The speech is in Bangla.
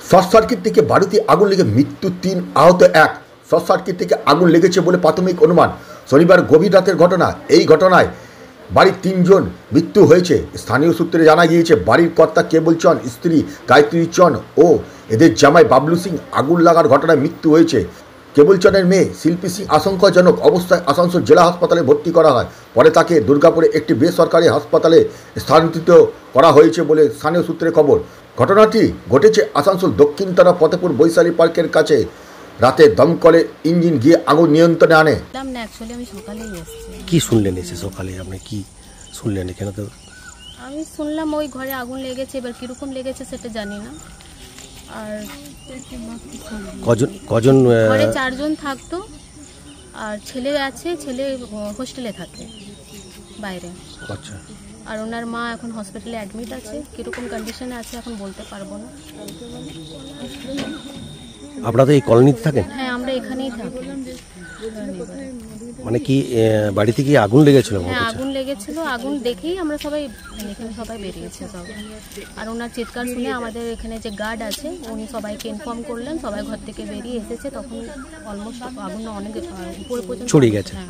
শর্ট সার্কিট থেকে বাড়িতে আগুন লেগে মৃত্যু 3, আহত 1। শর্ট সার্কিট থেকে আগুন লেগেছে বলে প্রাথমিক অনুমান। শনিবার গভীর রাতের ঘটনা। এই ঘটনায় বাড়ির 3 জন মৃত্যু হয়েছে। স্থানীয় সূত্রে জানা গিয়েছে বাড়ির কর্তা কেবল চন্দ, স্ত্রী গায়ত্রী চন্দ ও এদের জামাই বাবলু সিং আগুন লাগার ঘটনায় মৃত্যু হয়েছে। কেবল চন্দের মেয়ে শিল্পী সিং আশঙ্কাজনক অবস্থায় আসানসোল জেলা হাসপাতালে ভর্তি করা হয়। পরে তাকে দুর্গাপুরে একটি বেসরকারি হাসপাতালে স্থানান্তরিত করা হয়েছে বলে স্থানীয় সূত্রে খবর। ঘটনাটি ঘটেছে আসানসোল দক্ষিণতলা ফতেপুর বৈশালী পার্কের কাছে। রাতে দমকলের ইঞ্জিন গিয়ে আগুন নিয়ন্ত্রণে আনে। কি শুনলেন এসে সকালে? আপনি কি শুনলেন এখানে? তো আমি শুনলাম ওই ঘরে আগুন লেগেছে, এবার কিরকম লেগেছে সেটা জানি না। আর কজন ঘরে 4 জন থাকতো, আর ছেলে আছে, ছেলে হোস্টেলে থাকে বাইরে। আচ্ছা। আর ওনার মা এখন হসপিটালে অ্যাডমিট আছে, কিরকম কন্ডিশনে আছে এখন বলতে পারবো না। আপনারা এই কলোনিতে থাকেন? হ্যাঁ, আমরা এখানেই থাকি। মানে কি বাড়িতে কি আগুন লেগেছিল? হ্যাঁ, আগুন লেগেছিল। আগুন দেখেই আমরা সবাই এখানে সবাই বেরিয়েছে সবাই। আর ওনার চিৎকার শুনে আমাদের এখানে যে গার্ড আছে উনি সবাইকে ইনফর্ম করলেন, সবাই ঘর থেকে বেরিয়ে এসেছে। তখন অলমোস্ট আগুন অনেক উপরে পর্যন্ত ছড়িয়ে গেছে। হ্যাঁ।